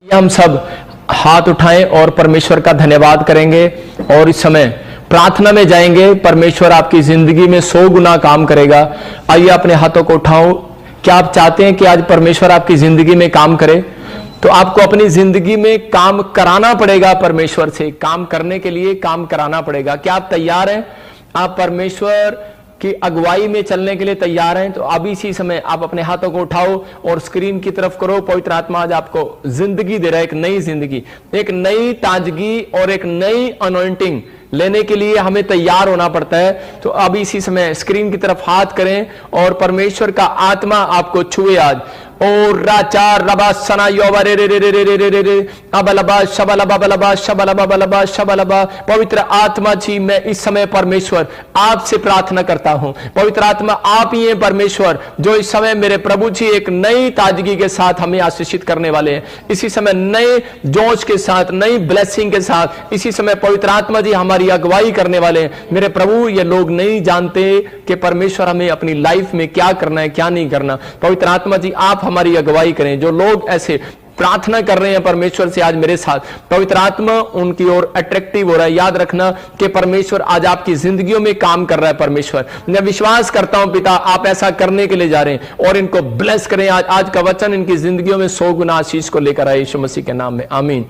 हम सब हाथ उठाएं और परमेश्वर का धन्यवाद करेंगे और इस समय प्रार्थना में जाएंगे। परमेश्वर आपकी जिंदगी में 100 गुना काम करेगा। आइए अपने हाथों को उठाओ। क्या आप चाहते हैं कि आज परमेश्वर आपकी जिंदगी में काम करे? तो आपको अपनी जिंदगी में काम कराना पड़ेगा। परमेश्वर से काम करने के लिए काम कराना पड़ेगा। क्या आप तैयार हैं? आप परमेश्वर कि अगुवाई में चलने के लिए तैयार हैं? तो अभी इसी समय आप अपने हाथों को उठाओ और स्क्रीन की तरफ करो। पवित्र आत्मा आज आपको जिंदगी दे रहा है, एक नई जिंदगी, एक नई ताजगी और एक नई अनॉइंटिंग लेने के लिए हमें तैयार होना पड़ता है। तो अभी इसी समय स्क्रीन की तरफ हाथ करें और परमेश्वर का आत्मा आपको छुए आज। ओ राचा रबा सना योबा रे रे रे रे रे रे रे रे अबलबा शबलबा बलबा शबलबा बलबा शबलबा। पवित्र आत्मा जी, मैं इस समय परमेश्वर आपसे प्रार्थना करता हूं। पवित्र आत्मा आप ही हैं परमेश्वर, जो इस समय मेरे प्रभु जी एक नई ताजगी के साथ हमें आशीषित करने वाले हैं। इसी समय नए जोश के साथ, नई ब्लेसिंग के साथ इसी समय पवित्र आत्मा जी हमारी अगुवाई करने वाले हैं। मेरे प्रभु, ये लोग नहीं जानते कि परमेश्वर हमें अपनी लाइफ में क्या करना है, क्या नहीं करना। पवित्र आत्मा जी आप हमारी अगुवाई करें। जो लोग ऐसे प्रार्थना कर रहे हैं परमेश्वर से आज मेरे साथ, पवित्र आत्मा उनकी ओर अट्रैक्टिव हो रहा है। याद रखना कि परमेश्वर आज आपकी जिंदगियों में काम कर रहा है। परमेश्वर, मैं विश्वास करता हूं पिता, आप ऐसा करने के लिए जा रहे हैं और इनको ब्लेस करें। आज का वचन इनकी जिंदगियों में 100 गुना आशीष को लेकर आए, यीशु मसीह के नाम में, आमीन।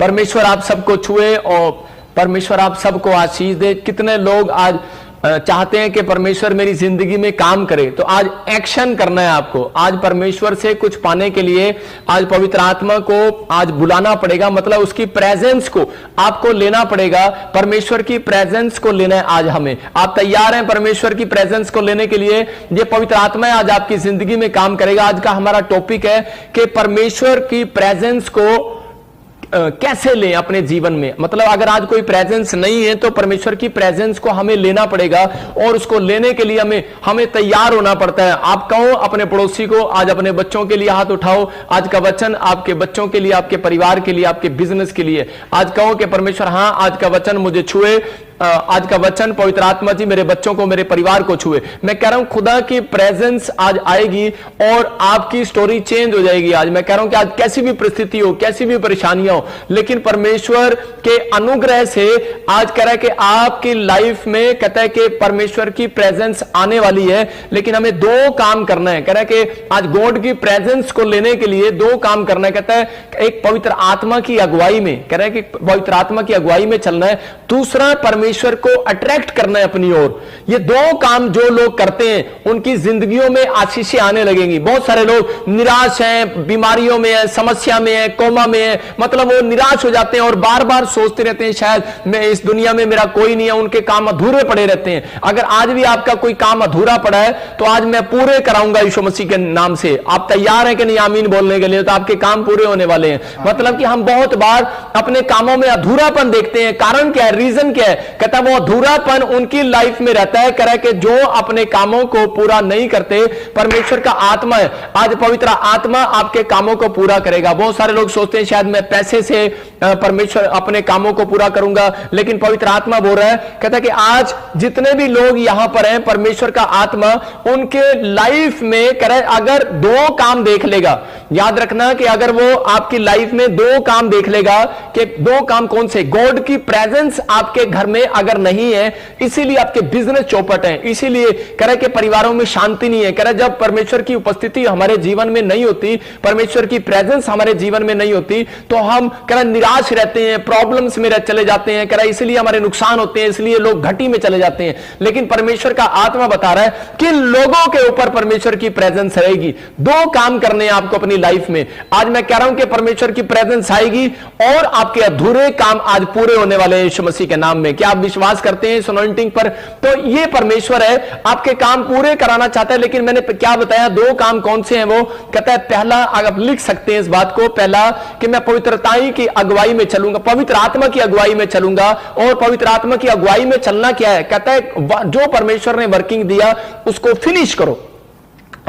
परमेश्वर आप सबको छुए और परमेश्वर आप सबको आशीष दे। कितने लोग आज चाहते हैं कि परमेश्वर मेरी जिंदगी में काम करे? तो आज एक्शन करना है आपको। आज परमेश्वर से कुछ पाने के लिए आज पवित्र आत्मा को आज बुलाना पड़ेगा, मतलब उसकी प्रेजेंस को आपको लेना पड़ेगा। परमेश्वर की प्रेजेंस को लेना है आज हमें। आप तैयार हैं परमेश्वर की प्रेजेंस को लेने के लिए? ये पवित्र आत्मा आज आपकी जिंदगी में काम करेगा। आज का हमारा टॉपिक है कि परमेश्वर की प्रेजेंस को कैसे लें अपने जीवन में। मतलब अगर आज कोई प्रेजेंस नहीं है तो परमेश्वर की प्रेजेंस को हमें लेना पड़ेगा और उसको लेने के लिए हमें तैयार होना पड़ता है। आप कहो अपने पड़ोसी को, आज अपने बच्चों के लिए हाथ उठाओ। आज का वचन आपके बच्चों के लिए, आपके परिवार के लिए, आपके बिजनेस के लिए। आज कहो कि परमेश्वर हाँ, आज का वचन मुझे छुए। आज का वचन पवित्र आत्मा जी मेरे बच्चों को, मेरे परिवार को छुए। मैं कह रहा हूं खुदा की प्रेजेंस आज आएगी और आपकी स्टोरी चेंज हो जाएगी। आज मैं कह रहा हूं कि आज कैसी भी परिस्थिति हो, कैसी भी परेशानियां हो, लेकिन परमेश्वर के अनुग्रह से आज कह रहा है कि आपकी लाइफ में कहता है कि परमेश्वर की प्रेजेंस आने वाली है। लेकिन हमें 2 काम करना है। कह रहा है कि आज गॉड की प्रेजेंस को लेने के लिए 2 काम करना है। कहता है एक पवित्र आत्मा की अगुवाई में, कह रहा है कि पवित्र आत्मा की अगुवाई में चलना है। दूसरा परमेश्वर को अट्रैक्ट करना है अपनी ओर। ये 2 काम जो लोग करते हैं उनकी जिंदगियों में आशीषें आने लगेंगी। बहुत सारे लोग निराश हैं, बीमारियों में है, समस्या में है, कोमा में है, मतलब वो निराश हो जाते हैं और बार बार सोचते रहते हैं शायद मैं इस दुनिया में मेरा कोई नहीं है। उनके काम अधूरे पड़े रहते हैं। अगर आज भी आपका कोई काम अधूरा पड़ा है तो आज मैं पूरे कराऊंगा यीशु मसीह के नाम से। आप तैयार हैं कि नहीं आमीन बोलने के लिए? तो आपके काम पूरे होने वाले हैं। मतलब कि हम बहुत बार अपने कामों में अधूरापन देखते हैं। कारण क्या है? रीजन क्या है? कहता वो अधूरापन उनकी लाइफ में रहता है। कह कि जो अपने कामों को पूरा नहीं करते, परमेश्वर का आत्मा है, आज पवित्र आत्मा आपके कामों को पूरा करेगा। बहुत सारे लोग सोचते हैं शायद मैं पैसे से परमेश्वर अपने कामों को पूरा करूंगा, लेकिन पवित्र आत्मा बोल रहा है, कहता है कि आज जितने भी लोग यहां पर हैं, परमेश्वर का आत्मा उनके लाइफ में कह रहा है अगर 2 काम देख लेगा। याद रखना कि अगर वो आपकी लाइफ में 2 काम देख लेगा, कि 2 काम कौन से? गॉड की प्रेजेंस आपके घर में अगर नहीं है, इसीलिए आपके बिजनेस चौपट है, इसीलिए कह रहा है कि परिवारों में शांति नहीं है। कह रहा है जब परमेश्वर की उपस्थिति हमारे जीवन में नहीं होती, परमेश्वर की प्रेजेंस हमारे जीवन में नहीं होती, तो हम कह रहा निराश रहते हैं, प्रॉब्लम्स में चले जाते हैं। कह रहा इसलिए हमारे नुकसान होते हैं, इसलिए लोग घटी में चले जाते हैं। लेकिन परमेश्वर का आत्मा बता रहा है कि लोगों के ऊपर परमेश्वर की प्रेजेंस रहेगी। 2 काम करने हैं आपको अपनी लाइफ में। आज मैं कह रहा हूं कि परमेश्वर की प्रेजेंस आएगी और आपके अधूरे काम आज पूरे होने वाले हैं यीशु मसीह के नाम में। क्या आप विश्वास करते हैं इस अनॉइंटिंग पर? तो ये परमेश्वर है, आपके काम पूरे कराना चाहता है। लेकिन मैंने क्या बताया? 2 काम कौन से हैं वो? कहता है पहला, आप लिख सकते हैं इस बात को, पहला कि मैं पवित्रताई की अगुवाई में चलूंगा, पवित्र आत्मा की अगुवाई में चलूंगा। और पवित्र आत्मा की अगुवाई में चलना क्या है? कहता है जो परमेश्वर ने वर्किंग दिया उसको फिनिश करो।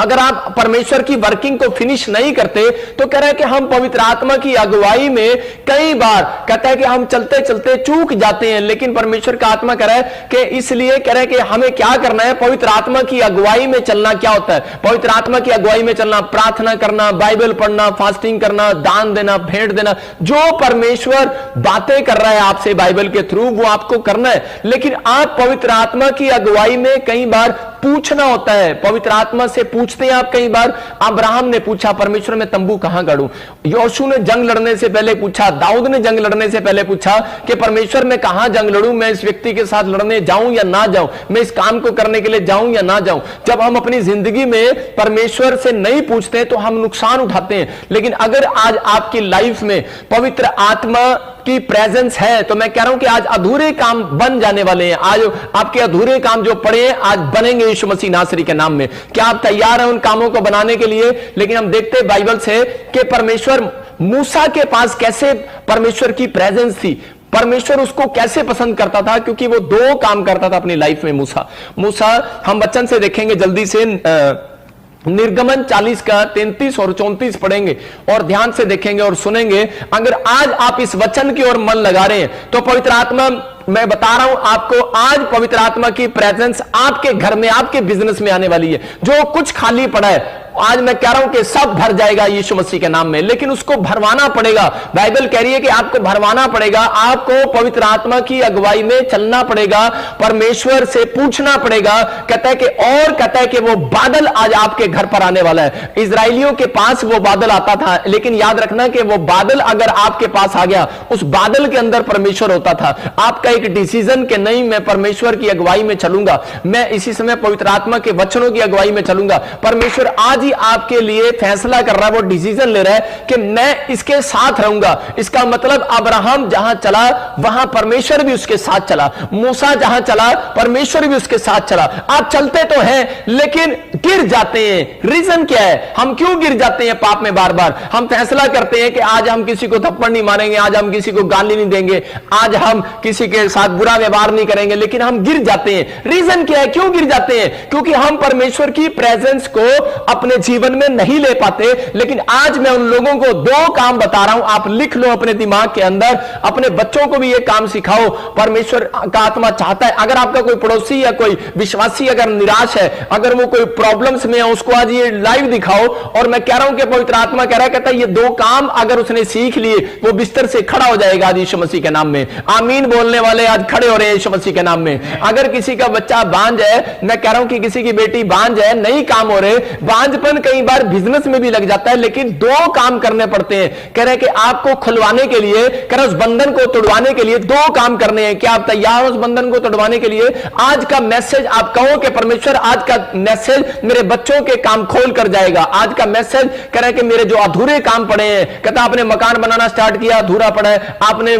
अगर आप परमेश्वर की वर्किंग को फिनिश नहीं करते तो कह रहा है कि हम पवित्र आत्मा की अगुवाई में कई बार कहता है कि हम चलते चलते चूक जाते हैं। लेकिन परमेश्वर का आत्मा कह रहा है कि इसलिए कह रहा है कि हमें क्या करना है, पवित्र आत्मा की अगुवाई में चलना। क्या होता है पवित्र आत्मा की अगुवाई में चलना? प्रार्थना करना, बाइबल पढ़ना, फास्टिंग करना, दान देना, भेंट देना। जो परमेश्वर बातें कर रहा है आपसे बाइबल के थ्रू वो आपको करना है। लेकिन आप पवित्र आत्मा की अगुवाई में कई बार पूछना होता है। पवित्र आत्मा से पूछते हैं आप कई बार। अब्राहम ने पूछा परमेश्वर मैं तंबू कहां गाड़ूं। योशू ने जंग लड़ने से पहले पूछा, दाऊद ने जंग लड़ने से पहले पूछा कि परमेश्वर मैं कहां जंग लड़ूं, मैं इस व्यक्ति के साथ लड़ने जाऊं या ना जाऊं, मैं इस काम को करने के लिए जाऊं या ना जाऊं। जब हम अपनी जिंदगी में परमेश्वर से नहीं पूछते तो हम नुकसान उठाते हैं। लेकिन अगर आज आपकी लाइफ में पवित्र आत्मा की प्रेजेंस है तो मैं कह रहा हूं कि आज अधूरे काम बन जाने वाले हैं। आज आपके अधूरे काम जो पड़े हैं आज बनेंगे यीशु मसीह नासरी के नाम में। क्या आप तैयार हैं उन कामों को बनाने के लिए? लेकिन हम देखते हैं बाइबल से कि परमेश्वर मूसा के पास कैसे परमेश्वर की प्रेजेंस थी, परमेश्वर उसको कैसे पसंद करता था, क्योंकि वो दो काम करता था अपनी लाइफ में। मूसा हम वचन से देखेंगे जल्दी से, निर्गमन 40 का 33 और 34 पढ़ेंगे और ध्यान से देखेंगे और सुनेंगे। अगर आज आप इस वचन की ओर मन लगा रहे हैं तो पवित्र आत्मा, मैं बता रहा हूं आपको, आज पवित्र आत्मा की प्रेजेंस आपके घर में, आपके बिजनेस में आने वाली है। जो कुछ खाली पड़ा है आज मैं कह रहा हूं कि सब भर जाएगा यीशु मसीह के नाम में। लेकिन उसको भरवाना पड़ेगा। बाइबल कह रही है कि आपको भरवाना पड़ेगा, आपको पवित्र आत्मा की अगुवाई में चलना पड़ेगा, परमेश्वर से पूछना पड़ेगा। कहता है कि वो बादल आज आपके घर पर आने वाला है। इजराइलियों के पास वो बादल आता था, लेकिन याद रखना कि वो बादल अगर आपके पास आ गया, उस बादल के अंदर परमेश्वर होता था। आपका एक डिसीजन कि नहीं मैं परमेश्वर की अगुवाई में चलूंगा, मैं इसी समय पवित्र आत्मा के वचनों की अगुवाई में चलूंगा। परमेश्वर आज ही आपके लिए फैसला कर रहा है, वो डिसीजन ले रहा है कि मैं इसके साथ रहूंगा। इसका मतलब अब्राहम जहां चला वहां परमेश्वर भी उसके साथ चला, मूसा जहां चला परमेश्वर भी उसके साथ चला। आप चलते तो हैं लेकिन गिर जाते हैं। रीजन क्या है? हम क्यों गिर जाते हैं पाप में? बार बार हम फैसला करते हैं कि आज हम किसी को थप्पड़ नहीं मारेंगे, आज हम किसी को गाली नहीं देंगे, आज हम किसी के साथ बुरा व्यवहार नहीं करेंगे, लेकिन हम गिर जाते हैं। रीजन क्या है क्यों गिर जाते हैं? क्योंकि हम परमेश्वर की प्रेजेंस को अपने जीवन में नहीं ले पाते। लेकिन आज मैं उन लोगों को दो काम बता रहा हूं, आप लिख लो अपने दिमाग के अंदर, अपने बच्चों को भी ये काम सिखाओ। परमेश्वर का आत्मा चाहता है अगर आपका कोई पड़ोसी या कोई विश्वासी अगर निराश है, अगर वो कोई प्रॉब्लम्स में है, उसको आज ये लाइव दिखाओ। और मैं कह रहा हूं कि पवित्र आत्मा कह रहा है, कहता है ये दो काम अगर उसने सीख लिए वो बिस्तर से खड़ा हो जाएगा आज यीशु मसीह के नाम में। आमीन बोलने वाले आज खड़े हो रहे हैं यीशु मसीह के नाम में। अगर किसी का बच्चा बांझ है, मैं कह रहा हूं कि किसी की बेटी बांझ है, नहीं काम हो रहे, बांझपन कई बार बिजनेस में भी लग जाता है, लेकिन दो काम करने पड़ते हैं। कह रहे कि आपको खुलवाने के लिए, कह रहे उस बंधन को तोड़वाने के लिए दो काम करने हैं। क्या आप तैयार हो उस बंधन को तोड़वाने के लिए? आज का मैसेज आप कहो कि परमेश्वर आज का मैसेज मेरे बच्चों के काम खोल कर जाएगा। आज का मैसेज कह रहे कि मेरे जो अधूरे काम पड़े हैं, कहता आपने मकान बनाना स्टार्ट किया अधूरा पड़ा है, आपने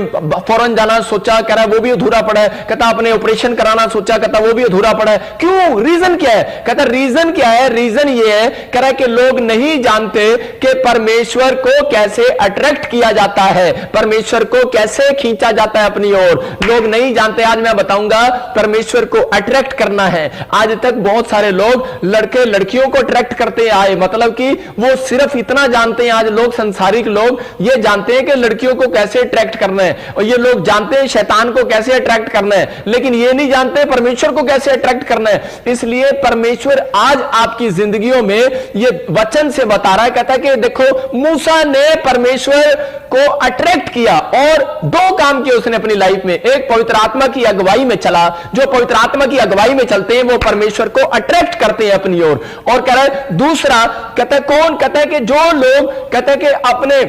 फॉरेन जाना सोचा, कह रहा वो भी अधूरा पड़ा है, कहता आपने ऑपरेशन कराना सोचा, कहता वो भी अधूरा पड़ा है। क्यों? रीजन क्या है? कहता रीजन क्या है? रीजन ये है कह रहा कि लोग नहीं जानते कि परमेश्वर को कैसे अट्रैक्ट किया जाता है, परमेश्वर को कैसे खींचा जाता है अपनी ओर। लोग नहीं जानते। आज मैं बताऊंगा परमेश्वर को अट्रैक्ट करना है। आज तक बहुत सारे लोग लड़के लड़कियों को अट्रैक्ट करते आए, मतलब कि वो सिर्फ इतना जानते हैं। आज लोग, संसारिक लोग ये जानते हैं कि लड़कियों को कैसे अट्रैक्ट करना है, और ये लोग जानते हैं शैतान को कैसे अट्रैक्ट करना है, लेकिन ये नहीं जानते परमेश्वर को कैसे अट्रैक्ट करना है। इसलिए परमेश्वर आज आपकी जिंदगियों में ये वचन से बता रहा है, कहता है कि देखो मूसा ने परमेश्वर को अट्रैक्ट किया और दो काम किए उसने अपनी लाइफ में। एक, पवित्र आत्मा की अगुवाई में चला। जो पवित्र आत्मा की अगुवाई में चलते हैं वो परमेश्वर को अट्रैक्ट करते हैं अपनी ओर। और कह रहा है दूसरा, कहता है कौन? कहता है कि जो लोग, कहता है कि अपने,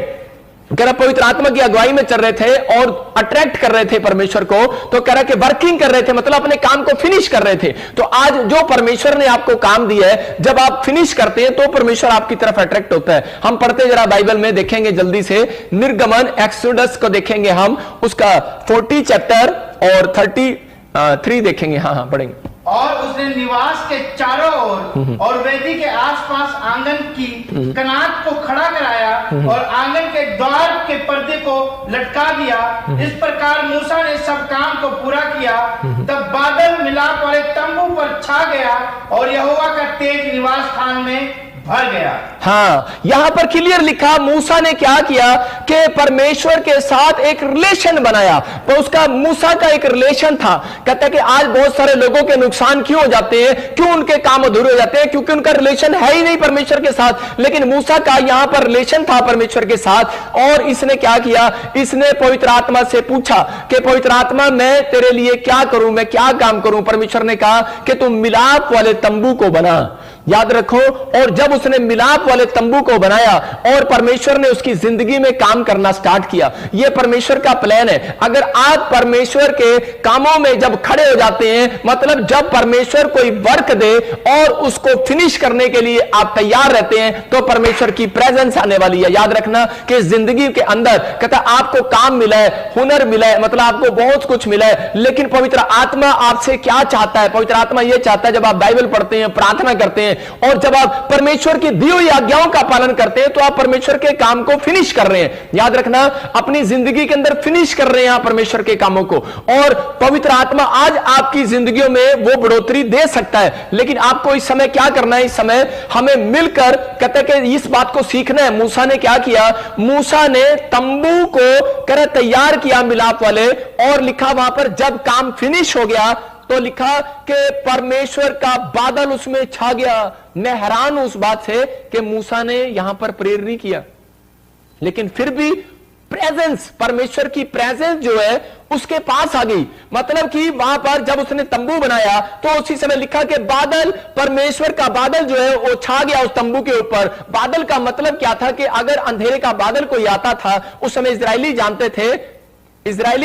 कह रहा पवित्र आत्मा की अगुवाई में चल रहे थे और अट्रैक्ट कर रहे थे परमेश्वर को, तो कह रहा कि वर्किंग कर रहे थे, मतलब अपने काम को फिनिश कर रहे थे। तो आज जो परमेश्वर ने आपको काम दिया है, जब आप फिनिश करते हैं तो परमेश्वर आपकी तरफ अट्रैक्ट होता है। हम पढ़ते जरा बाइबल में, देखेंगे जल्दी से निर्गमन, एक्सोडस को देखेंगे हम, उसका 40 चैप्टर और 33 देखेंगे। हाँ पढ़ेंगे। और उसने निवास के चारों ओर और वेदी के आसपास आंगन की कनात को खड़ा कराया और आंगन के द्वार के पर्दे को लटका दिया। इस प्रकार मूसा ने सब काम को पूरा किया। तब बादल मिलाप वाले तंबू पर छा गया और यहोवा का तेज निवास स्थान में भर गया। हाँ, यहां पर क्लियर लिखा मूसा ने क्या किया कि परमेश्वर के साथ एक रिलेशन बनाया। तो उसका मूसा का एक रिलेशन था। कहता है कि आज बहुत सारे लोगों के नुकसान क्यों हो जाते हैं, क्यों उनके काम अधूरे हो जाते हैं, क्योंकि उनका रिलेशन है ही नहीं परमेश्वर के साथ। लेकिन मूसा का यहां पर रिलेशन था परमेश्वर के साथ। और इसने क्या किया, इसने पवित्र आत्मा से पूछा कि पवित्र आत्मा मैं तेरे लिए क्या करूं, मैं क्या काम करूं। परमेश्वर ने कहा कि तुम मिलाप वाले तंबू को बना। याद रखो, और जब उसने मिलाप वाले तंबू को बनाया और परमेश्वर ने उसकी जिंदगी में काम करना स्टार्ट किया। यह परमेश्वर का प्लान है। अगर आप परमेश्वर के कामों में जब खड़े हो जाते हैं, मतलब जब परमेश्वर कोई वर्क दे और उसको फिनिश करने के लिए आप तैयार रहते हैं, तो परमेश्वर की प्रेजेंस आने वाली है। याद रखना कि जिंदगी के अंदर कहता आपको काम मिला है, हुनर मिला है, मतलब आपको बहुत कुछ मिला है, लेकिन पवित्र आत्मा आपसे क्या चाहता है? पवित्र आत्मा यह चाहता है जब आप बाइबल पढ़ते हैं, प्रार्थना करते हैं और जब आप परमेश्वर की दी हुई आज्ञाओं का पालन करते हैं, तो आप परमेश्वर के काम को फिनिश कर रहे हैं। याद रखना, अपनी जिंदगी के अंदर फिनिश कर रहे हैं आप परमेश्वर के कामों को। और पवित्र आत्मा आज आपकी जिंदगियों में वो बढ़ोतरी दे सकता है, लेकिन आपको इस समय क्या करना है? इस समय हमें मिलकर कहते हैं कि इस बात को सीखना है। मूसा ने क्या किया? मूसा ने तंबू को करे तैयार किया मिलाप वाले, और लिखा वहां पर जब काम फिनिश हो गया तो लिखा कि परमेश्वर का बादल उसमें छा गया। मैं हैरान हूं उस बात से कि मूसा ने यहां पर प्रेयर नहीं किया, लेकिन फिर भी प्रेजेंस, परमेश्वर की प्रेजेंस जो है उसके पास आ गई। मतलब कि वहां पर जब उसने तंबू बनाया तो उसी समय लिखा कि बादल, परमेश्वर का बादल जो है वो छा गया उस तंबू के ऊपर। बादल का मतलब क्या था कि अगर अंधेरे का बादल कोई आता था, उस समय इजरायली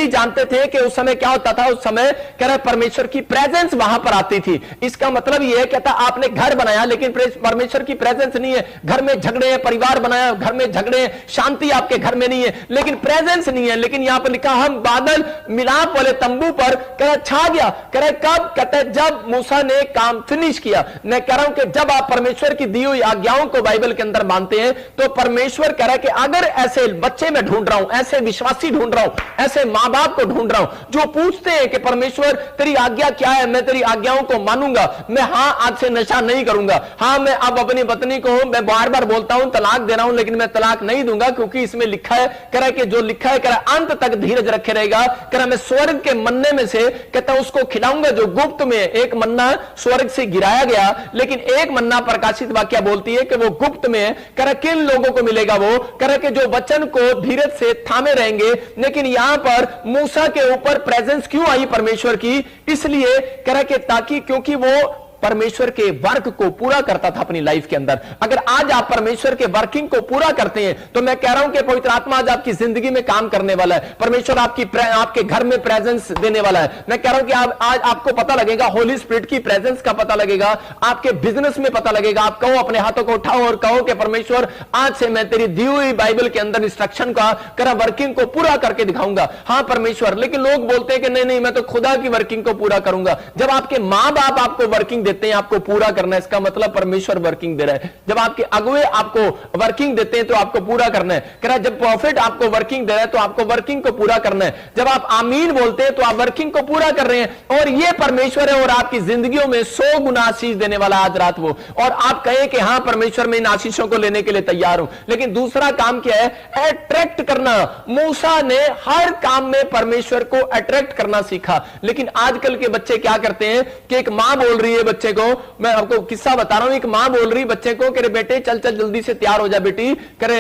जानते थे कि उस समय क्या होता था, उस समय कह रहे परमेश्वर की प्रेजेंस वहां पर आती थी। इसका मतलब यह है, कहता आपने घर बनाया लेकिन परमेश्वर की प्रेजेंस नहीं है। घर में झगड़े हैं, परिवार बनाया, घर में झगड़े हैं, शांति आपके घर में नहीं है, लेकिन प्रेजेंस नहीं है। लेकिन यहां पर लिखा हम बादल मिलाप वाले तंबू पर कह रहे छा गया। कह रहे कब? कहता है जब मूसा ने काम फिनिश किया। मैं कह रहा हूं कि जब आप परमेश्वर की दी हुई आज्ञाओं को बाइबल के अंदर मानते हैं, तो परमेश्वर कह रहा है कि अगर ऐसे बच्चे मैं ढूंढ रहा हूं, ऐसे विश्वासी ढूंढ रहा हूं, ऐसे मां बाप को ढूंढ रहा हूं जो पूछते हैं कि परमेश्वर तेरी आज्ञा क्या है, मैं तेरी आज्ञाओं को मानूंगा, मैं हां आज से नशा नहीं करूंगा, हां मैं अब अपनी पत्नी को मैं बार बार बोलता हूं तलाक दे रहा हूं, लेकिन मैं तलाक नहीं दूंगा क्योंकि इसमें लिखा है, कह रहा है कि जो लिखा है कह रहा है अंत तक धीरज रखे रहेगा। कह रहा मैं स्वर्ग के मन्ने में से कहता उसको खिलाऊंगा जो गुप्त में, एक मन्ना स्वर्ग से गिराया गया लेकिन एक मन्ना प्रकाशित वाक्य बोलती है कि वो गुप्त में। कह रहा किन लोगों को मिलेगा? वो कह रहा कि जो वचन को धीरज से थामे रहेंगे। लेकिन यहां पर मूसा के ऊपर प्रेजेंस क्यों आई परमेश्वर की? इसलिए कह रहा कि ताकि, क्योंकि वो परमेश्वर के वर्क को पूरा करता था अपनी लाइफ के अंदर। अगर आज आप परमेश्वर के वर्किंग को पूरा करते हैं तो मैं कह रहा हूं कि पवित्र आत्मा आज आपकी जिंदगी में काम करने वाला है। परमेश्वर आपके घर में प्रेजेंस देने वाला है। मैं कह रहा हूं कि आज आपको पता लगेगा, होली स्पिरिट की प्रेजेंस का पता लगेगा, आपके बिजनेस में पता लगेगा। आप कहो, अपने हाथों को उठाओ और कहो कि परमेश्वर आज से मैं तेरी दी हुई बाइबल के अंदर इंस्ट्रक्शन का करा वर्किंग को पूरा करके दिखाऊंगा। हाँ परमेश्वर, लेकिन लोग बोलते हैं कि नहीं नहीं मैं तो खुदा की वर्किंग को पूरा करूंगा। जब आपके मां बाप आपको वर्किंग देते हैं आपको पूरा करना है, इसका मतलब परमेश्वर वर्किंग दे रहा है। जब आपके अगुए आपको वर्किंग देते हैं तो आपको पूरा करना है। कह रहा जब प्रॉफिट आपको वर्किंग दे रहा है तो आपको वर्किंग को पूरा करना है। जब आप आमीन बोलते हैं तो आप वर्किंग को पूरा कर रहे हैं। और ये परमेश्वर है और आपकी जिंदगियों में 100 गुना आशीष देने वाला आज रात वो। और आप कहें कि हाँ परमेश्वर मैं इन आशीषों को लेने के लिए तैयार हूं। लेकिन दूसरा काम क्या है? अट्रैक्ट करना। मूसा ने हर काम में परमेश्वर को अट्रैक्ट करना सीखा। लेकिन आजकल के बच्चे क्या करते हैं कि एक मां बोल रही है बच्चे को, मैं आपको किस्सा बता रहा हूं, एक मां बोल रही बच्चे को कि बेटे चल चल जल्दी से तैयार हो जा बेटी, करे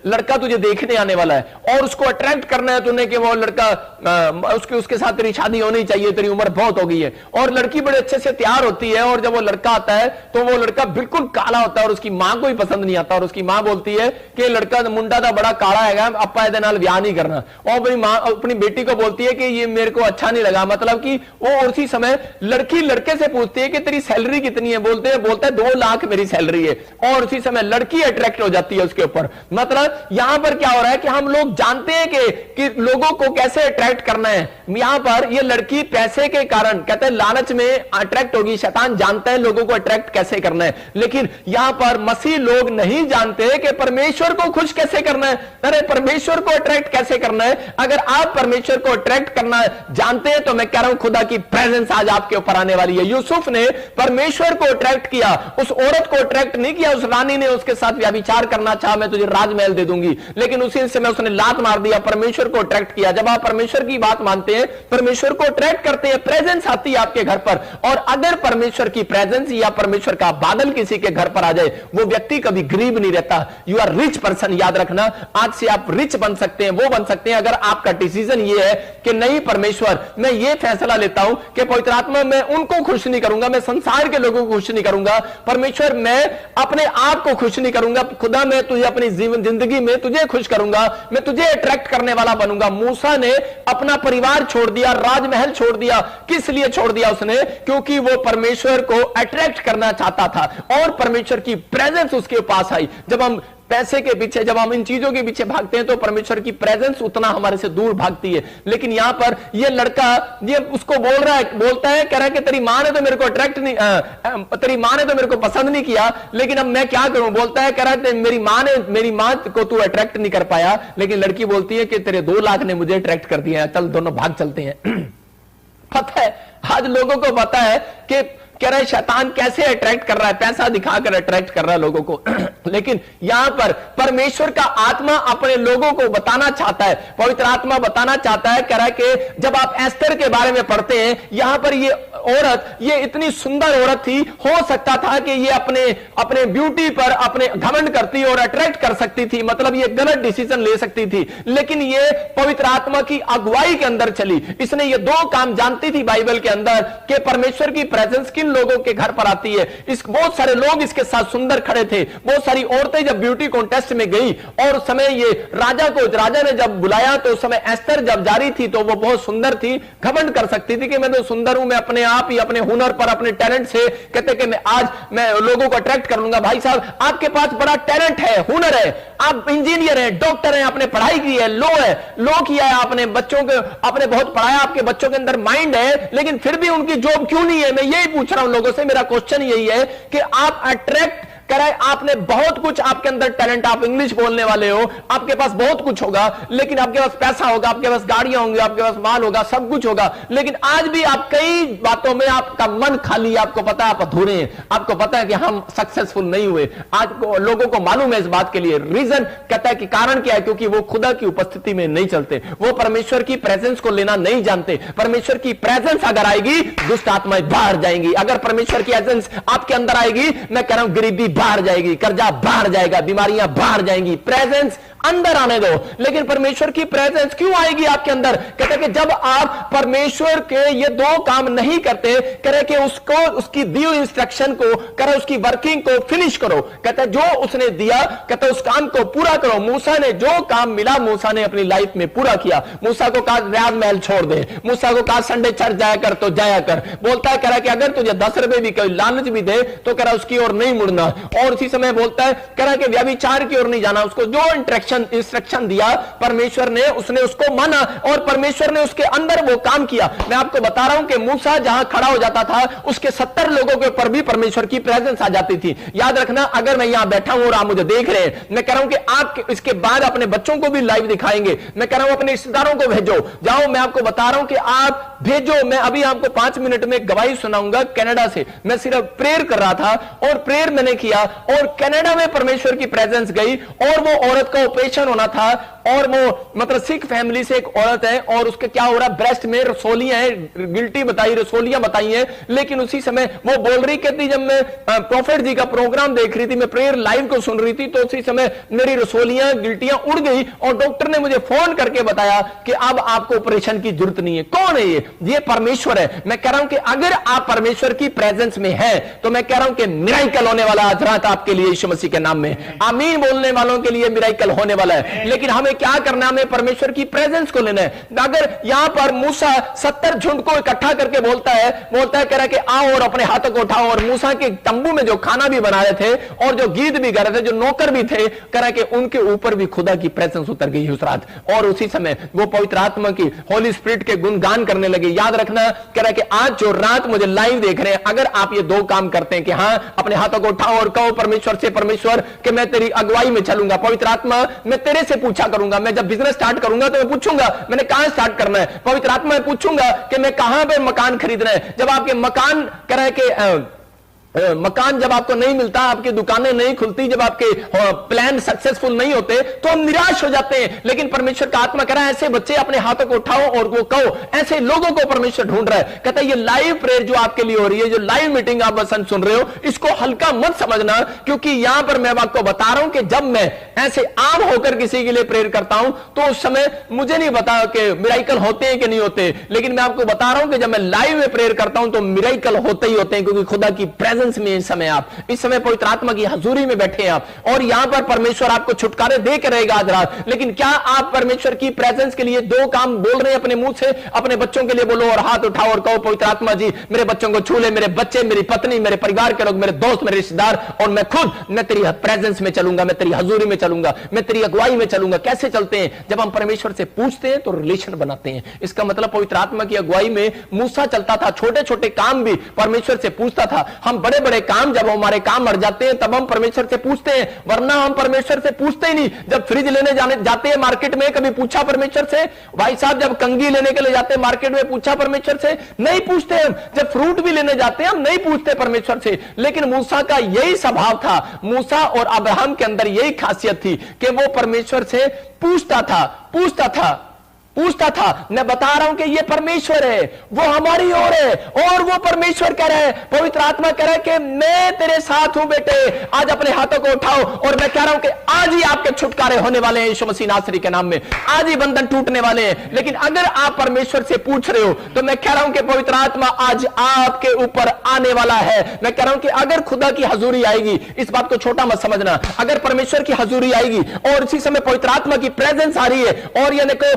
लड़का तुझे देखने आने वाला है और उसको अट्रैक्ट करना है तूने कि वो लड़का उसके साथ तेरी शादी होनी चाहिए, तेरी उम्र बहुत हो गई है। और लड़की बड़े अच्छे से तैयार होती है और जब वो लड़का आता है तो वो लड़का बिल्कुल काला होता है और उसकी मां को ही पसंद नहीं आता। और उसकी मां बोलती है कि लड़का मुंडा था बड़ा काला है, अपा ए नाल ब्याह नहीं करना। और अपनी मां अपनी बेटी को बोलती है कि ये मेरे को अच्छा नहीं लगा। मतलब कि वो उसी समय लड़की लड़के से पूछती है कि तेरी सैलरी कितनी है, बोलता है 2 लाख मेरी सैलरी है, और उसी समय लड़की अट्रैक्ट हो जाती है उसके ऊपर। मतलब यहां पर क्या हो रहा है कि हम लोग जानते हैं कि लोगों को कैसे अट्रैक्ट करना है। यहां पर ये लड़की पैसे के कारण कहते हैं लालच में अट्रैक्ट होगी, शैतान जानता है लोगों को अट्रैक्ट कैसे करना है, लेकिन यहां पर मसीह लोग नहीं जानते कि परमेश्वर को खुश कैसे करना है। अरे परमेश्वर को अट्रैक्ट कैसे करना है? अगर आप परमेश्वर को अट्रैक्ट करना जानते हैं तो मैं कह रहा हूं खुदा की प्रेजेंस आज आपके ऊपर आने वाली है। यूसुफ ने परमेश्वर को अट्रैक्ट किया, उस औरत को अट्रैक्ट नहीं किया। उस रानी ने उसके साथ व्यभिचार करना चाहा, मैं तुझे राजमहल दे दूंगी, लेकिन उसी समय उसने लात मार दिया, परमेश्वर को अट्रैक्ट किया। जब आप परमेश्वर की बात मानते हैं, परमेश्वर को अट्रैक्ट करते हैं, प्रेजेंस आती है आपके घर पर। और अगर परमेश्वर की प्रेजेंस या परमेश्वर का बादल किसी के घर पर आ जाए, वो व्यक्ति कभी गरीब नहीं रहता। यू आर रिच पर्सन, याद रखना, आज से आप रिच बन सकते हैं, वो बन सकते हैं अगर आपका डिसीजन ये है कि नहीं परमेश्वर, मैं ये फैसला लेता हूं कि पवित्र आत्मा मैं उनको खुश नहीं करूंगा, मैं संसार के लोगों को खुश नहीं करूंगा। परमेश्वर मैं अपने आप को खुश नहीं करूंगा, खुदा मैं तुझे अपनी जीवन जिंदगी में तुझे खुश करूंगा, मैं तुझे अट्रैक्ट करने वाला बनूंगा। मूसा ने अपना परिवार छोड़ दिया, राजमहल छोड़ दिया। किस लिए छोड़ दिया उसने? क्योंकि वो परमेश्वर को अट्रैक्ट करना चाहता था और परमेश्वर की प्रेजेंस उसके पास आई। जब हम पैसे के पीछे, जब हम इन चीजों के पीछे भागते हैं तो परमेश्वर की प्रेजेंस उतना हमारे से दूर भागती है। लेकिन यहां पर ये लड़का ये उसको बोलता है कह रहा है कि तेरी मां ने तो मेरे को अट्रैक्ट नहीं, तेरी मां ने तो मेरे को पसंद नहीं किया, लेकिन अब मैं क्या करूं? बोलता है, कह रहा है मेरी मां को तू अट्रैक्ट नहीं कर पाया, लेकिन लड़की बोलती है कि तेरे 2 लाख ने मुझे अट्रैक्ट कर दिया, चल दोनों भाग चलते हैं। पता है आज लोगों को पता है कि कह रहा है शैतान कैसे अट्रैक्ट कर रहा है, पैसा दिखाकर अट्रैक्ट कर रहा है लोगों को। लेकिन यहां पर परमेश्वर का आत्मा अपने लोगों को बताना चाहता है, पवित्र आत्मा बताना चाहता है। कह रहा है कि जब आप एस्तर के बारे में पढ़ते हैं, यहां पर ये औरत, ये इतनी सुंदर औरत थी, हो सकता था कि ये अपने ब्यूटी पर अपने घमंड करती और अट्रैक्ट कर सकती थी, मतलब ये गलत डिसीजन ले सकती थी, लेकिन ये पवित्र आत्मा की अगुवाई के अंदर चली। इसने ये 2 काम जानती थी बाइबल के अंदर कि परमेश्वर की प्रेजेंस किन लोगों के घर पर आती है। बहुत सारे लोग इसके साथ सुंदर खड़े थे, बहुत सारी औरतें जब ब्यूटी कॉन्टेस्ट में गई और उस समय ये राजा ने जब बुलाया तो उस समय एस्तर जब जा रही थी तो वो बहुत सुंदर थी, घमंड कर सकती थी कि मैं तो सुंदर हूं, मैं अपने आप ही अपने हुनर पर, अपने टैलेंट से कहते कि मैं लोगों को अट्रैक्ट कर लूंगा। भाई साहब, आपके पास बड़ा टैलेंट है, हुनर है, आप इंजीनियर हैं, डॉक्टर हैं, आपने पढ़ाई की है, लो किया है, आपने बच्चों को आपने बहुत पढ़ाया, आपके बच्चों के अंदर माइंड है, लेकिन फिर भी उनकी जॉब क्यों नहीं है? मैं यही पूछ रहा हूं लोगों से, मेरा क्वेश्चन यही है कि आप अट्रैक्ट कराए, आपने बहुत कुछ, आपके अंदर टैलेंट, आप इंग्लिश बोलने वाले हो, आपके पास बहुत कुछ होगा, लेकिन आपके पास पैसा होगा, आपके पास गाड़ियां होंगी, आपके पास माल होगा, सब कुछ होगा, लेकिन आज भी आप कई बातों में आपका मन खाली है, आपको पता है आप अधूरे हैं, आपको पता है कि हम सक्सेसफुल नहीं हुए। आज लोगों को मालूम है इस बात के लिए। रीजन कहता है कि कारण क्या है? क्योंकि वो खुदा की उपस्थिति में नहीं चलते, वो परमेश्वर की प्रेजेंस को लेना नहीं जानते। परमेश्वर की प्रेजेंस अगर आएगी, दुष्ट आत्माएं बाहर जाएंगी। अगर परमेश्वर की प्रेजेंस आपके अंदर आएगी, मैं कह रहा हूं गरीबी बाहर जाएगी, कर्जा बाहर जाएगा, बीमारियां बाहर जाएंगी। प्रेजेंस अंदर आने दो। लेकिन परमेश्वर की प्रेजेंस क्यों आएगी आपके अंदर? कहते हैं कि जब आप परमेश्वर के ये 2 काम नहीं करते, करे कि उसको, उसकी दी हुई इंस्ट्रक्शन को, करे उसकी वर्किंग को फिनिश करो। कहते हैं जो उसने दिया, कहते हैं उस काम को पूरा करो। मूसा ने जो काम मिला, मूसा ने अपनी लाइफ में पूरा किया। मूसा को कहा राजमहल छोड़ दे, मूसा को कहा संडे चर्च जाया कर तो जाया कर। बोलता है, कह रहा कि अगर तुझे 10 रुपए भी कोई लालच भी दे तो कह रहा उसकी ओर नहीं मुड़ना। और उसी समय बोलता है, कह रहा कि व्यभिचार की ओर नहीं जाना। उसको जो इंस्ट्रक्शन दिया परमेश्वर ने, उसने उसको माना और परमेश्वर ने उसके अंदर वो काम किया। मैं आपको बता रहा हूं कि मूसा जहां खड़ा हो जाता था, उसके 70 लोगों के ऊपर भी परमेश्वर की प्रेजेंस आ जाती थी। याद रखना, अगर मैं यहां बैठा हूं और आप मुझे देख रहे हैं, मैं कह रहा हूं कि आप इसके बाद अपने बच्चों को भी लाइव दिखाएंगे। मैं कह रहा हूं अपने रिश्तेदारों को भेजो, जाओ, मैं आपको बता रहा हूं कि आप भेजो। मैं अभी आपको 5 मिनट में गवाही सुनाऊंगा कनाडा से। मैं सिर्फ प्रेयर कर रहा था और प्रेयर मैंने किया और कनाडा में परमेश्वर की प्रेजेंस गई और वो औरत का ऑपरेशन होना था और वो मतलब सिख फैमिली से एक औरत है और उसके क्या हो रहा, ब्रेस्ट में रसोलियां हैं, गिल्टी बताई, रसोलियां बताई हैं। लेकिन उसी समय वो बोल रही, कहती जब मैं प्रॉफिट जी का प्रोग्राम देख रही थी, मैं प्रेयर लाइव को सुन रही थी, तो उसी समय मेरी रसोलियां, गिल्टियां उड़ गई और डॉक्टर ने मुझे फोन करके बताया कि अब आपको ऑपरेशन की जरूरत नहीं है। कौन है ये परमेश्वर है। मैं कह रहा हूं कि अगर आप परमेश्वर की प्रेजेंस में है तो मैं कह रहा हूं कि मिराकल होने वाला आज रात आपके लिए यीशु मसीह के नाम में। आमीन बोलने वालों के लिए मिराकल होने वाला है। लेकिन हमें क्या करना है, हमें परमेश्वर की प्रेजेंस को लेना है। अगर यहां पर मूसा 70 झुंड को इकट्ठा करके बोलता है कह रहा है कि आओ और अपने हाथों को उठाओ, और मूसा के तंबू में जो खाना भी बना रहे थे और जो गीत भी गा रहे थे, जो नौकर भी थे, कह रहा है कि उनके ऊपर भी खुदा की प्रेजेंस उतर गई उस रात, और उसी समय वो पवित्र आत्मा की, होली स्पिरिट के गुणगान करने लगे। याद रखना, कह रहा है कि आज जो रात मुझे लाइव देख रहे हैं, अगर आप ये दो काम करते हैं कि हां अपने हाथों को उठाओ और कहो परमेश्वर से, परमेश्वर कि मैं तेरी अगुवाई में चलूंगा, पवित्र आत्मा मैं तेरे से पूछा करूंगा, मैं जब बिजनेस स्टार्ट करूंगा तो मैं पूछूंगा मैंने कहां स्टार्ट करना है, पवित्र आत्मा मैं पूछूंगा कि मैं कहां पे मकान खरीदना है। जब आपके मकान कह रहा है कि मकान जब आपको नहीं मिलता, आपकी दुकानें नहीं खुलती, जब आपके प्लान सक्सेसफुल नहीं होते तो हम निराश हो जाते हैं। लेकिन परमेश्वर का आत्मा कह रहा है ऐसे बच्चे अपने हाथों को उठाओ और वो कहो, ऐसे लोगों को परमेश्वर ढूंढ रहा है। कहता है ये लाइव प्रेयर जो आपके लिए हो रही है, जो लाइव मीटिंग आप बसन सुन रहे हो, इसको हल्का मत समझना, क्योंकि यहां पर मैं आपको बता रहा हूं कि जब मैं ऐसे आम होकर किसी के लिए प्रेयर करता हूं तो उस समय मुझे नहीं पता कि मिराइकल होते हैं कि नहीं होते, लेकिन मैं आपको बता रहा हूं कि जब मैं लाइव में प्रेयर करता हूं तो मिराइकल होते ही होते हैं, क्योंकि खुदा की प्रेजेंस में इस समय आप इस समय पवित्र आत्मा की हजूरी में बैठे हैं आप, और यहां पर परमेश्वर आपको छुटकारे दे के रहेगा आज रात। लेकिन क्या आप परमेश्वर की प्रेजेंस के लिए दो काम बोल रहे हैं अपने मुंह से? अपने बच्चों के लिए बोलो और हाथ उठाओ और कहो पवित्र आत्मा जी मेरे बच्चों को छू ले, मेरे बच्चे, मेरी पत्नी, मेरे परिवार के लोग, मेरे दोस्त, मेरे रिश्तेदार, और मैं खुद, मैं तेरी प्रेजेंस में चलूंगा, मैं तेरी हजूरी में चलूंगा, मैं तेरी अगुवाई में चलूंगा। कैसे चलते हैं? जब हम परमेश्वर से पूछते हैं तो रिलेशन बनाते हैं। इसका मतलब पवित्र आत्मा की अगुवाई में मूसा चलता था, छोटे छोटे काम भी परमेश्वर से पूछता था। हम बड़े बड़े काम, जब हमारे काम मर जाते हैं तब हम परमेश्वर से पूछते हैं, वरना हम परमेश्वर से पूछते ही नहीं। जब फ्रिज लेने जाते हैं मार्केट में, कभी पूछा परमेश्वर से? भाई साहब जब कंघी लेने के लिए जाते हैं मार्केट में, पूछा परमेश्वर से? नहीं पूछते हम। जब फ्रूट भी लेने जाते हैं हम नहीं पूछते परमेश्वर से। लेकिन मूसा का यही स्वभाव था, मूसा और अब्राहम के अंदर यही खासियत थी कि वो परमेश्वर से पूछता था। मैं बता रहा हूं कि ये परमेश्वर है, वो हमारी ओर है, और वो परमेश्वर कह रहा है, पवित्र आत्मा कह रहा है कि मैं तेरे साथ हूं बेटे, आज अपने हाथों को उठाओ। और मैं कह रहा हूं कि आज ही आपके छुटकारे होने वाले हैं यीशु मसीह नासरी के नाम में, आज ही बंधन टूटने वाले हैं। लेकिन अगर आप परमेश्वर से पूछ रहे हो तो मैं कह रहा हूं कि पवित्र आत्मा आज आपके ऊपर आने वाला है। मैं कह रहा हूं कि अगर खुदा की हजूरी आएगी, इस बात को छोटा मत समझना, अगर परमेश्वर की हजूरी आएगी और इसी समय पवित्र आत्मा की प्रेजेंस आ रही है, और ये देखो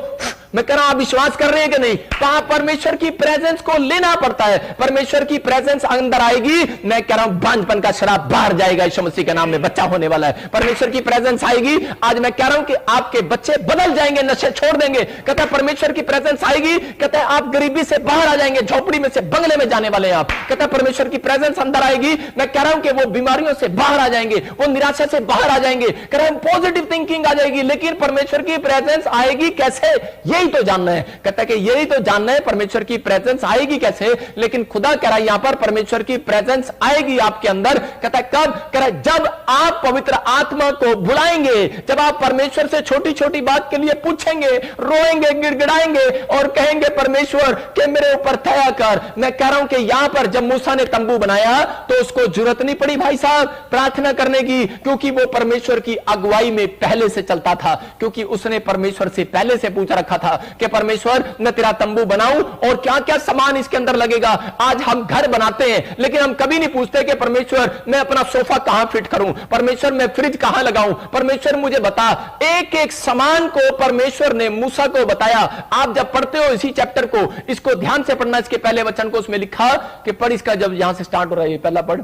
मैं कह रहा हूं आप विश्वास कर रहे हैं कि नहीं? तो आप परमेश्वर की प्रेजेंस को लेना पड़ता है। परमेश्वर की प्रेजेंस अंदर आएगी, मैं कह रहा हूं बांझपन का शराब बाहर जाएगा, यीशु मसीह के नाम में बच्चा होने वाला है। परमेश्वर की प्रेजेंस आएगी, आज मैं कह रहा हूं कि आपके बच्चे बदल जाएंगे, नशे छोड़ देंगे। कहता है परमेश्वर की प्रेजेंस आएगी, कहता है आप गरीबी से बाहर आ जाएंगे, झोपड़ी में से बंगले में जाने वाले हैं आप। कहता है परमेश्वर की प्रेजेंस अंदर आएगी, मैं कह रहा हूं कि वो बीमारियों से बाहर आ जाएंगे, वो निराशा से बाहर आ जाएंगे, कह रहा हूं पॉजिटिव थिंकिंग आ जाएगी। लेकिन परमेश्वर की प्रेजेंस आएगी कैसे? यही तो जानना है। कहता है कि यही तो जानना है परमेश्वर की प्रेजेंस आएगी कैसे। लेकिन खुदा कह रहा है यहां पर परमेश्वर की प्रेजेंस आएगी आपके अंदर। कहता है कब? कह रहा है जब आप पवित्र आत्मा को बुलाएंगे, जब आप परमेश्वर से छोटी छोटी बात के लिए पूछेंगे, रोएंगे, गिड़गिड़ाएंगे और कहेंगे परमेश्वर के मेरे ऊपर दया कर। मैं कह रहा हूं कि यहां पर जब मूसा ने तंबू बनाया तो उसको जरूरत नहीं पड़ी भाई साहब प्रार्थना करने की, क्योंकि वो परमेश्वर की अगुवाई में पहले से चलता था, क्योंकि उसने परमेश्वर से पहले से पूछ रखा था कि परमेश्वर मैं तेरा तंबू बनाऊं और क्या क्या सामान इसके अंदर लगेगा। आज हम घर बनाते हैं लेकिन हम कभी नहीं पूछते कि परमेश्वर मैं अपना सोफा कहां फिट करूं, परमेश्वर मैं फ्रिज कहां लगाऊं, परमेश्वर मुझे बता। एक एक सामान को परमेश्वर ने मूसा को बताया। आप जब पढ़ते हो इसी चैप्टर को, इसको ध्यान से पढ़ना, इसके पहले वचन को उसमें लिखा कि पढ़, इसका जब यहां से स्टार्ट हो रहा है पहला पढ़।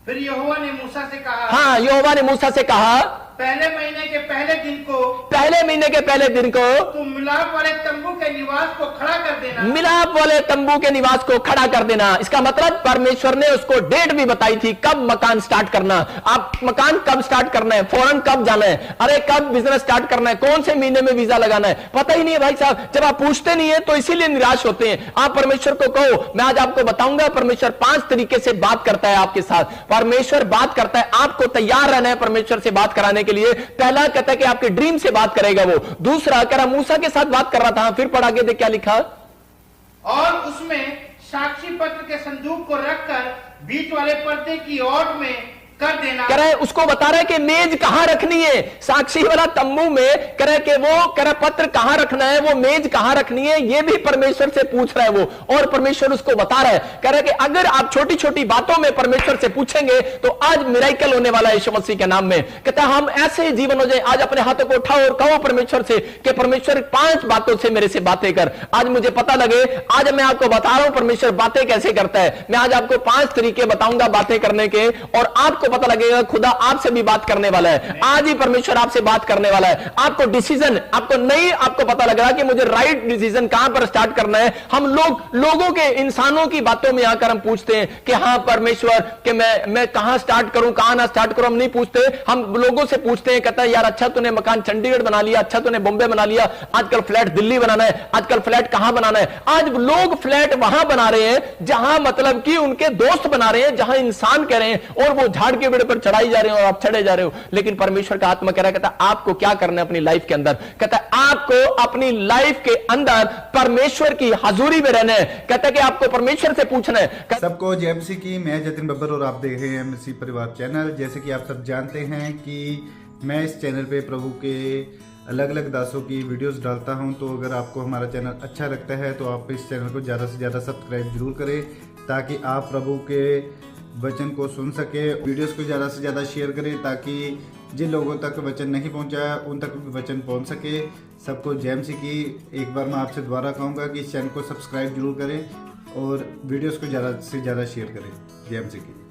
फिर यहोवा ने मूसा से कहा, हाँ यहोवा ने मूसा से कहा पहले महीने के पहले दिन को तुम मिलाप वाले तंबू के निवास को खड़ा कर देना। मिलाप वाले तंबू के निवास को खड़ा कर देना। इसका मतलब परमेश्वर ने उसको डेट भी बताई थी कब मकान स्टार्ट करना। आप मकान कब स्टार्ट करना है, फौरन कब जाना है, अरे कब बिजनेस स्टार्ट करना है, कौन से महीने में वीजा लगाना है, पता ही नहीं है भाई साहब। जब आप पूछते नहीं है तो इसीलिए निराश होते हैं। आप परमेश्वर को कहो, मैं आज आपको बताऊंगा परमेश्वर 5 तरीके से बात करता है आपके साथ। परमेश्वर बात करता है, आपको तैयार रहना है परमेश्वर से बात कराने के लिए। पहला कहता है कि आपके ड्रीम से बात करेगा वो। दूसरा कह रहा मूसा के साथ बात कर रहा था, फिर पढ़ आगे देख क्या लिखा, और उसमें साक्षी पत्र के संदूक को रखकर बीच वाले पर्दे की ओट में कर देना। कह रहा है, उसको बता रहा है कि मेज कहां रखनी है, साक्षी वाला तम्बू में कह रहा है कि वो कह रहा पत्र कहां रखना है, वो मेज कहां रखनी है, ये भी परमेश्वर से पूछ रहा है वो, और परमेश्वर उसको बता रहा है। कह रहा है कि अगर आप छोटी छोटी बातों में परमेश्वर से पूछेंगे तो आज मिराकल होने वाला है यीशु मसीह के नाम में। कहता है हम ऐसे जीवन हो जाए। आज अपने हाथों को उठाओ और कहो परमेश्वर से कि परमेश्वर 5 बातों से मेरे से बातें कर, आज मुझे पता लगे। आज मैं आपको बता रहा हूं परमेश्वर बातें कैसे करता है। मैं आज आपको 5 तरीके बताऊंगा बातें करने के, और आपको पता लगेगा खुदा आपसे भी बात करने वाला है। आज ही परमेश्वर आपसे बात करने वाला है। आपको डिसीजन आपको पता लग रहा है कि मुझे राइट डिसीजन कहां पर स्टार्ट करना है। हम लोगों के इंसानों की बातों में आकर हम पूछते हैं कि हां परमेश्वर कि मैं कहां स्टार्ट करूं, कहां ना स्टार्ट करूं। हम नहीं पूछते, हम लोगों से पूछते हैं। कहता है यार अच्छा तूने मकान चंडीगढ़ बना लिया, अच्छा तूने बॉम्बे बना लिया, आजकल फ्लैट दिल्ली बनाना है, आजकल फ्लैट कहां बनाना है। आज लोग फ्लैट वहां बना रहे हैं जहां मतलब कि उनके दोस्त बना रहे हैं, जहां इंसान कह रहे हैं, और वो झाड़ के बेड़े पर चढ़ाई जा रहे हो और आप चढ़े जा रहे हो। लेकिन परमेश्वर का आत्मा कह रहा है, कहता है आपको क्या करना है अपनी लाइफ के अंदर। कहता है आपको अपनी लाइफ के अंदर परमेश्वर की हजूरी में रहना है। कहता है कि आपको परमेश्वर से पूछना है। सबको जय मसीह की। मैं जतिन बब्बर और आप देख रहे हैं मसीह परिवार चैनल। जैसे कि आप सब जानते हैं कि मैं इस चैनल पे प्रभु के अलग अलग दासों की वीडियोस डालता हूं, तो अगर आपको हमारा चैनल अच्छा लगता है तो आप इस चैनल को ज़्यादा से ज़्यादा सब्सक्राइब जरूर करें, ताकि आप प्रभु के वचन को सुन सके। वीडियोस को ज़्यादा से ज़्यादा शेयर करें ताकि जिन लोगों तक वचन नहीं पहुंचा उन तक भी वचन पहुंच सके। सबको जय मसीह की। एक बार मैं आपसे दोबारा कहूँगा कि इस चैनल को सब्सक्राइब जरूर करें और वीडियोस को ज़्यादा से ज़्यादा शेयर करें। जय मसीह की।